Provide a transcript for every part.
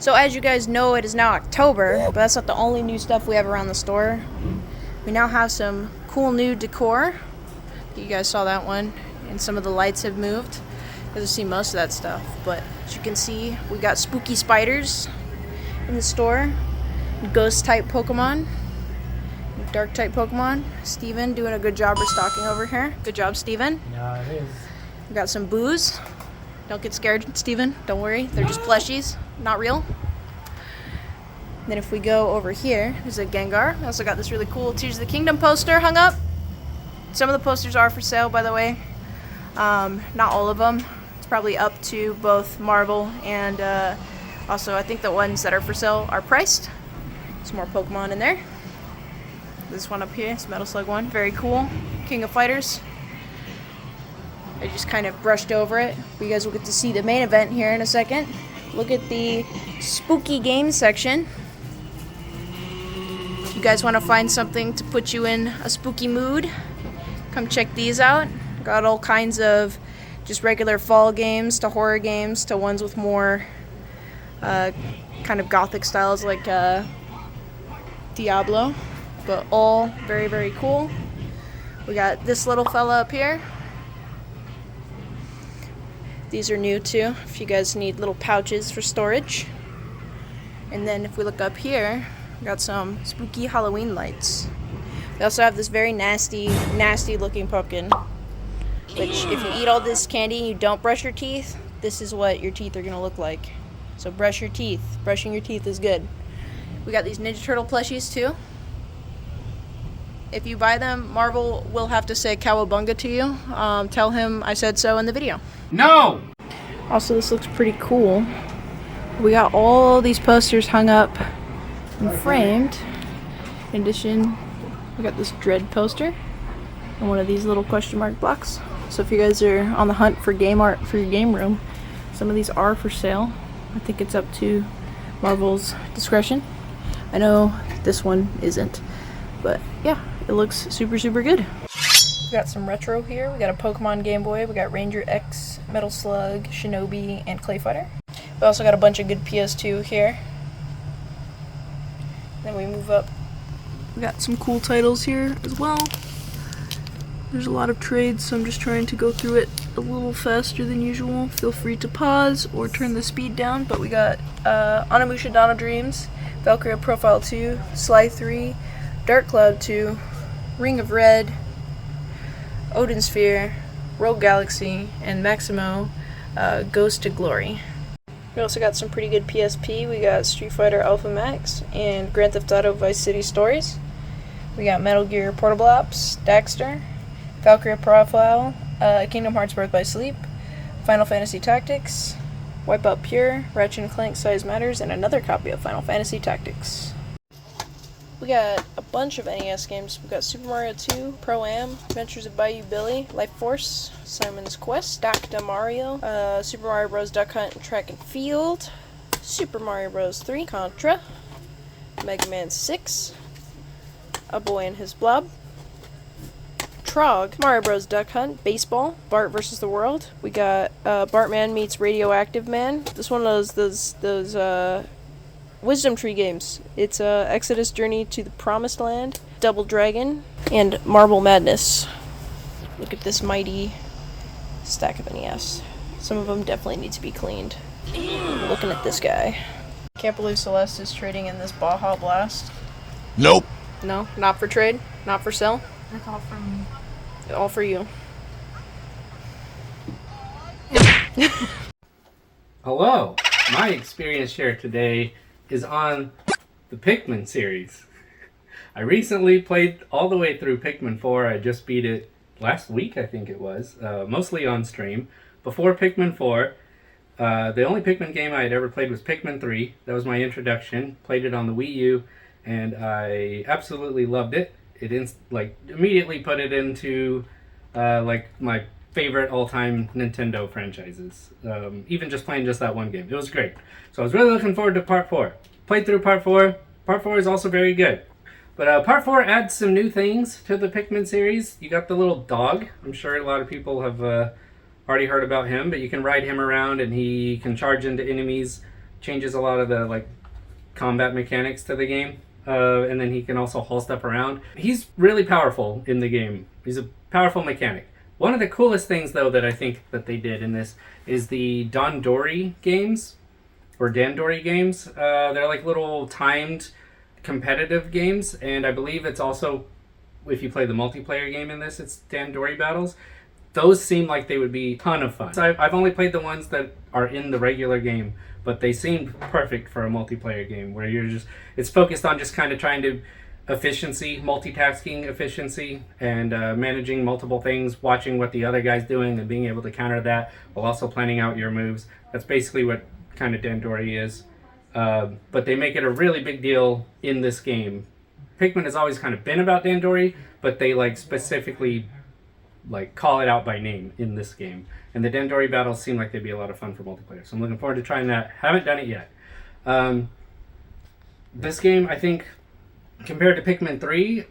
So as you guys know, it is now October, but that's not the only new stuff we have around the store. We now have some cool new decor. You guys saw that one, and some of the lights have moved. You guys have seen most of that stuff, but as you can see, we got spooky spiders in the store, ghost type Pokemon, dark type Pokemon. Steven doing a good job restocking over here. Good job, Steven. Yeah, it is. We got some boos. Don't get scared, Steven. Don't worry. They're just plushies, not real. Then if we go over here, there's a Gengar. We also got this really cool Tears of the Kingdom poster hung up. Some of the posters are for sale, by the way. Not all of them. It's probably up to both Marvel and also I think the ones that are for sale are priced. Some more Pokemon in there. This one up here, it's Metal Slug one. Very cool. King of Fighters. I just kind of brushed over it. You guys will get to see the main event here in a second. Look at the spooky games section. If you guys want to find something to put you in a spooky mood, come check these out. Got all kinds of just regular fall games to horror games to ones with more kind of gothic styles like Diablo. But all very, very cool. We got this little fella up here. These are new too, if you guys need little pouches for storage. And then if we look up here, we got some spooky Halloween lights. We also have this very nasty, nasty looking pumpkin, which if you eat all this candy and you don't brush your teeth, this is what your teeth are gonna look like. So brush your teeth. Brushing your teeth is good. We got these Ninja Turtle plushies too. If you buy them, Marvel will have to say cowabunga to you. Tell him I said so in the video. No! Also, this looks pretty cool. We got all these posters hung up and framed. In addition, we got this Dread poster and one of these little question mark blocks. So if you guys are on the hunt for game art for your game room, some of these are for sale. I think it's up to Marvel's discretion. I know this one isn't, but yeah, it looks super, super good. We got some retro here. We got a Pokemon Game Boy. We got Ranger X, Metal Slug, Shinobi, and Clay Fighter. We also got a bunch of good PS2 here. Then we move up. We got some cool titles here as well. There's a lot of trades, so I'm just trying to go through it a little faster than usual. Feel free to pause or turn the speed down, but we got Onimusha Dino Dreams, Valkyria Profile 2, Sly 3, Dark Cloud 2, Ring of Red, Odin Sphere, Rogue Galaxy, and Maximo Ghost to Glory. We also got some pretty good PSP. We got Street Fighter Alpha Max and Grand Theft Auto Vice City Stories. We got Metal Gear Portable Ops, Daxter, Valkyria Profile, Kingdom Hearts Birth by Sleep, Final Fantasy Tactics, Wipeout Pure, Ratchet & Clank Size Matters, and another copy of Final Fantasy Tactics. We got a bunch of NES games. We got Super Mario 2, Pro-Am, Adventures of Bayou Billy, Life Force, Simon's Quest, Dr. Mario, Super Mario Bros. Duck Hunt and Track and Field, Super Mario Bros. 3, Contra, Mega Man 6, A Boy and His Blob, Trog, Mario Bros. Duck Hunt, Baseball, Bart vs. the World. We got Bartman meets Radioactive Man. This one of those Wisdom Tree games. It's Exodus Journey to the Promised Land, Double Dragon, and Marble Madness. Look at this mighty stack of NES. Some of them definitely need to be cleaned. Looking at this guy. Can't believe Celeste is trading in this Baja Blast. Nope. No, not for trade, not for sale. That's all for me. All for you. Hello! My experience share today is on the Pikmin series. I recently played all the way through Pikmin 4. I just beat it last week, I think it was, mostly on stream. Before Pikmin 4, the only Pikmin game I had ever played was Pikmin 3. That was my introduction. Played it on the Wii U, and I absolutely loved it. It immediately put it into my favorite all-time Nintendo franchises. Even just playing just that one game, it was great. So I was really looking forward to Part 4. Played through Part 4. Part 4 is also very good. But Part 4 adds some new things to the Pikmin series. You got the little dog. I'm sure a lot of people have already heard about him, but you can ride him around and he can charge into enemies changes a lot of the like combat mechanics to the game. And then he can also haul stuff around. He's really powerful in the game. He's a powerful mechanic. One of the coolest things, though, that I think that they did in this is the Dandori games, or Dandori games. They're like little timed competitive games, and I believe it's also, if you play the multiplayer game in this, it's Dandori battles. Those seem like they would be a ton of fun. So I've only played the ones that are in the regular game, but they seemed perfect for a multiplayer game where it's focused on just kind of trying to multitasking efficiency, and managing multiple things, watching what the other guy's doing and being able to counter that while also planning out your moves. That's basically what kind of Dandori is. But they make it a really big deal in this game. Pikmin has always kind of been about Dandori, but they like specifically like call it out by name in this game. And the Dandori battles seem like they'd be a lot of fun for multiplayer. So I'm looking forward to trying that. Haven't done it yet. This game, I think, compared to Pikmin 3,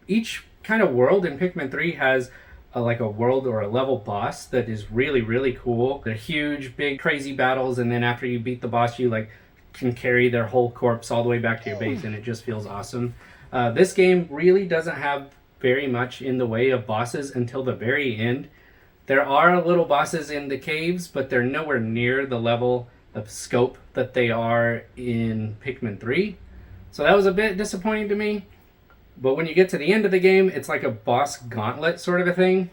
each kind of world in Pikmin 3 has like a world or a level boss that is really, really cool. They're huge, big, crazy battles, and then after you beat the boss, you like can carry their whole corpse all the way back to your base, and it just feels awesome. This game really doesn't have very much in the way of bosses until the very end. There are little bosses in the caves, but they're nowhere near the level of scope that they are in Pikmin 3. So that was a bit disappointing to me. But when you get to the end of the game, it's like a boss gauntlet sort of a thing.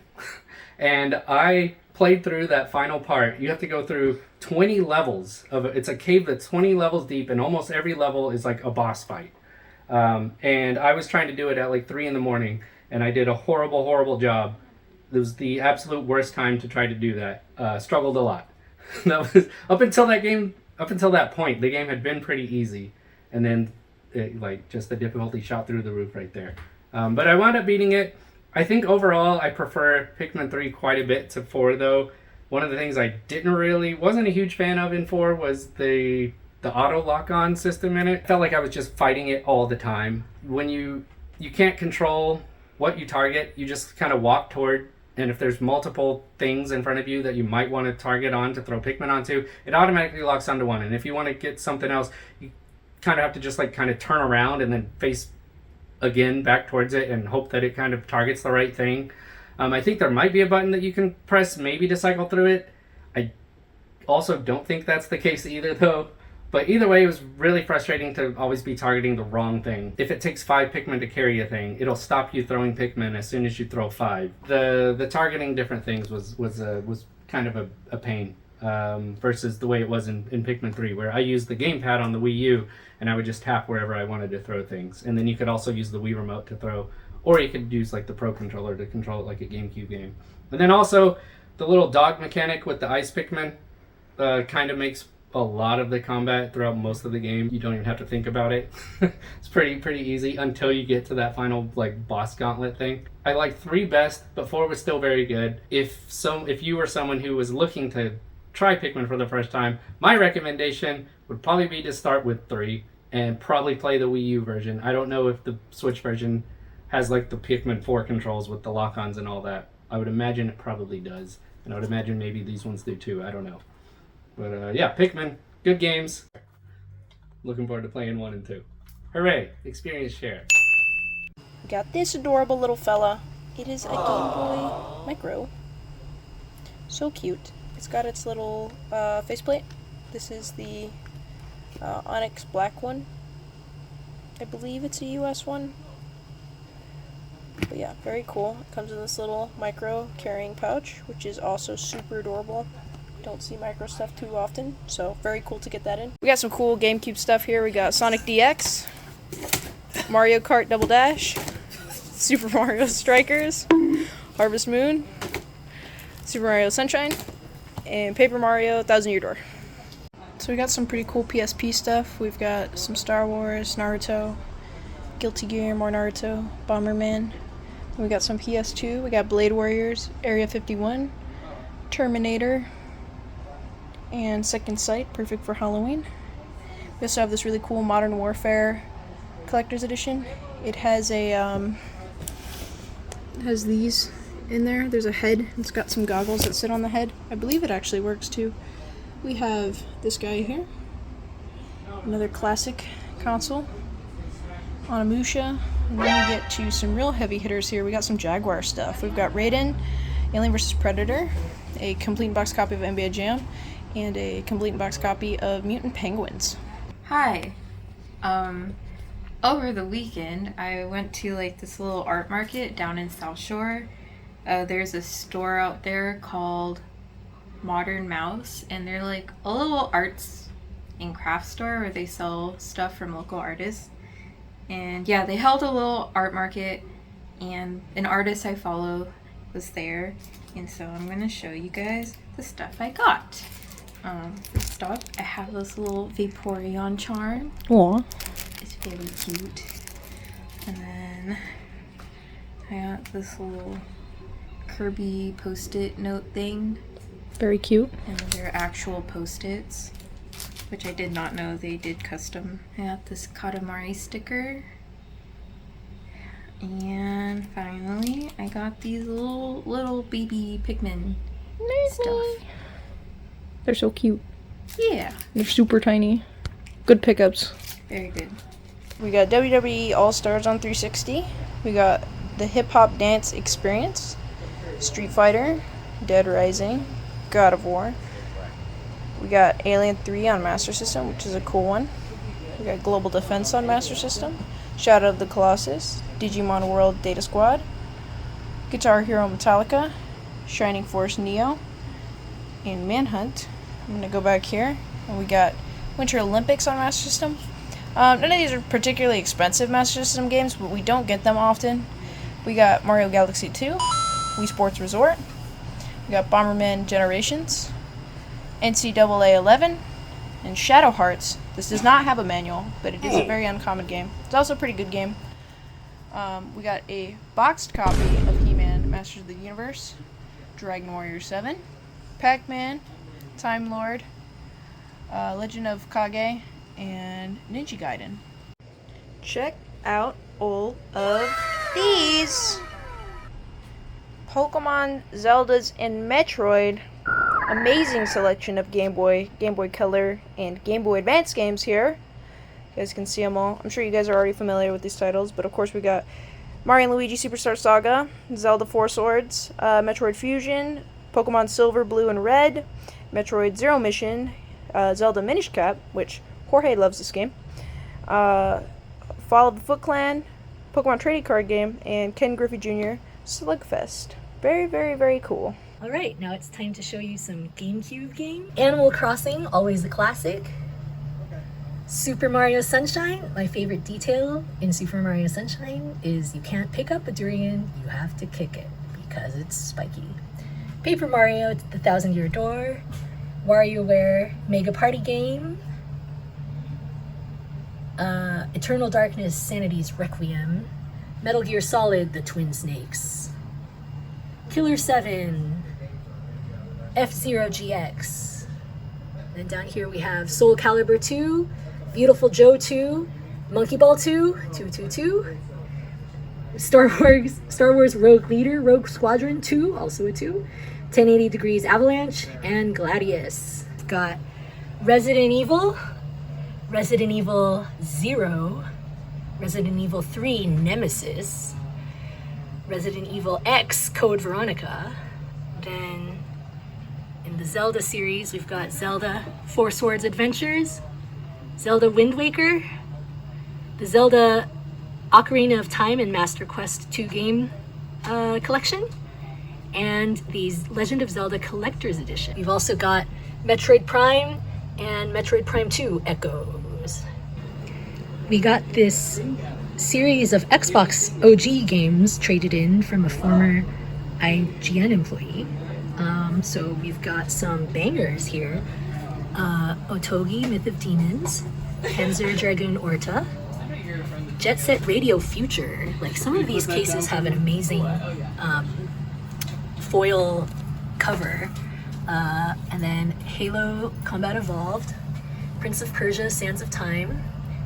And I played through that final part. You have to go through 20 levels of it. It's a cave that's 20 levels deep, and almost every level is like a boss fight. And I was trying to do it at like 3 in the morning, and I did a horrible, horrible job. It was the absolute worst time to try to do that. Struggled a lot. That was up until that point, the game had been pretty easy, and then just the difficulty shot through the roof right there. But I wound up beating it. I think overall I prefer Pikmin 3 quite a bit to 4, though. One of the things I wasn't a huge fan of in 4 was the auto lock-on system in it. I felt like I was just fighting it all the time. When you can't control what you target, you just kind of walk toward, and if there's multiple things in front of you that you might want to target on to throw Pikmin onto, it automatically locks onto one. And if you want to get something else, you kind of have to just like kind of turn around and then face again back towards it and hope that it kind of targets the right thing. I think there might be a button that you can press maybe to cycle through it. I also don't think that's the case either, though. But either way, it was really frustrating to always be targeting the wrong thing. If it takes 5 Pikmin to carry a thing, it'll stop you throwing Pikmin as soon as you throw 5. The targeting different things was kind of a pain, versus the way it was in Pikmin 3, where I used the gamepad on the Wii U, and I would just tap wherever I wanted to throw things. And then you could also use the Wii Remote to throw, or you could use like the Pro Controller to control it like a GameCube game. And then also, the little dog mechanic with the ice Pikmin kind of makes a lot of the combat throughout most of the game. You don't even have to think about it. It's pretty easy until you get to that final like boss gauntlet thing. I like 3 best, but 4 was still very good. If you were someone who was looking to try Pikmin for the first time, my recommendation would probably be to start with 3 and probably play the Wii U version. I don't know if the Switch version has like the Pikmin 4 controls with the lock-ons and all that. I would imagine it probably does, and I would imagine maybe these ones do too. I don't know. But yeah, Pikmin, good games. Looking forward to playing 1 and 2. Hooray, experience share. We got this adorable little fella. It is a Game Boy Micro. So cute. It's got its little faceplate. This is the Onyx Black one. I believe it's a US one. But yeah, very cool. It comes in this little micro carrying pouch, which is also super adorable. Don't see micro stuff too often, so very cool to get that in. We got some cool GameCube stuff here. We got Sonic DX, Mario Kart Double Dash, Super Mario Strikers, Harvest Moon, Super Mario Sunshine, and Paper Mario Thousand Year Door. So we got some pretty cool PSP stuff. We've got some Star Wars, Naruto, Guilty Gear, more Naruto, Bomberman. We got some PS2. We got Blade Warriors, Area 51, Terminator, and Second Sight, perfect for Halloween. We also have this really cool Modern Warfare Collector's Edition. It has these in there. There's a head. It's got some goggles that sit on the head. I believe it actually works too. we have this guy here. Another classic console. Onimusha. And then we get to some real heavy hitters here. We got some Jaguar stuff. We've got Raiden, Alien vs. Predator, a complete in-box copy of NBA Jam, and a complete in-box copy of Mutant Penguins. Hi. Over the weekend, I went to like this little art market down in South Shore. There's a store out there called Modern Mouse, and they're like a little arts and crafts store where they sell stuff from local artists. And yeah, they held a little art market, and an artist I follow was there, and so I'm gonna show you guys the stuff I got. First off, I have this little Vaporeon charm. Aw. It's very cute. And then I got this little Kirby post-it note thing. Very cute. And they're actual post-its, which I did not know they did custom. I got this Katamari sticker. And finally, I got these little baby Pikmin stuff. They're so cute. Yeah, They're super tiny. Good pickups. very good. We got WWE All-Stars on 360. We got the Hip Hop Dance Experience, Street Fighter, Dead Rising, God of War. We got Alien 3 on Master System, which is a cool one. We got Global Defense on Master System, Shadow of the Colossus, Digimon World Data Squad, Guitar Hero Metallica, Shining Force Neo, and Manhunt. I'm going to go back here, and we got Winter Olympics on Master System. None of these are particularly expensive Master System games, but we don't get them often. We got Mario Galaxy 2, Wii Sports Resort, we got Bomberman Generations, NCAA 11, and Shadow Hearts. This does not have a manual, but it is a very uncommon game. It's also a pretty good game. We got a boxed copy of He-Man Masters of the Universe, Dragon Warrior 7, Pac-Man, Time Lord, Legend of Kage, and Ninja Gaiden. Check out all of these! Pokemon, Zeldas, and Metroid. Amazing selection of Game Boy Color, and Game Boy Advance games here. You guys can see them all. I'm sure you guys are already familiar with these titles, but of course we got Mario and Luigi Superstar Saga, Zelda 4 Swords, Metroid Fusion, Pokemon Silver, Blue, and Red, Metroid Zero Mission, Zelda Minish Cap, which Jorge loves this game, Fall of the Foot Clan, Pokemon Trading Card Game, and Ken Griffey Jr. Slugfest. Very, very, very cool. Alright, now it's time to show you some GameCube game. Animal Crossing, always a classic. Super Mario Sunshine, my favorite detail in Super Mario Sunshine is you can't pick up a durian, you have to kick it because it's spiky. Paper Mario, The 1,000-Year Door, WarioWare Mega Party Game, Eternal Darkness Sanity's Requiem, Metal Gear Solid The Twin Snakes, Killer 7, F-Zero GX. Then down here we have Soul Calibur 2, Beautiful Joe 2, Monkey Ball 2, 222, Star Wars Rogue Leader, Rogue Squadron 2, also a 2, 1080 Degrees Avalanche, and Gladius. We've got Resident Evil, Resident Evil 0, Resident Evil 3 Nemesis, Resident Evil X Code Veronica. Then in the Zelda series, we've got Zelda 4 Swords Adventures, Zelda Wind Waker, the Zelda Ocarina of Time and Master Quest 2 game collection, and the Legend of Zelda Collector's Edition. We've also got Metroid Prime and Metroid Prime 2 Echoes. We got this series of Xbox OG games traded in from a former IGN employee. So we've got some bangers here. Otogi, Myth of Demons, Panzer Dragoon Orta, Jet Set Radio Future. Like, some of these cases have an amazing foil cover. And then Halo Combat Evolved, Prince of Persia Sands of Time,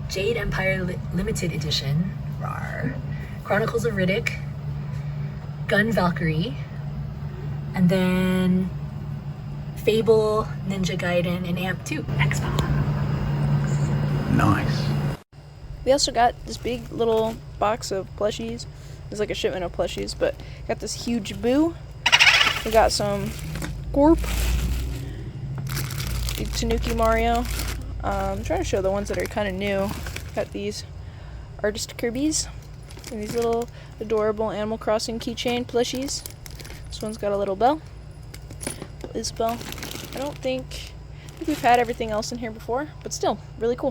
Jade Empire Limited Edition, rawr, Chronicles of Riddick, Gun Valkyrie, and then Fable, Ninja Gaiden, and Amp 2. Xbox. Nice. We also got this big little box of plushies. It's like a shipment of plushies, but got this huge Boo. We got some Gorp, the Tanuki Mario. I'm trying to show the ones that are kind of new. Got these Artist Kirby's and these little adorable Animal Crossing keychain plushies. This one's got a little bell. This bell. I think we've had everything else in here before, but still, really cool.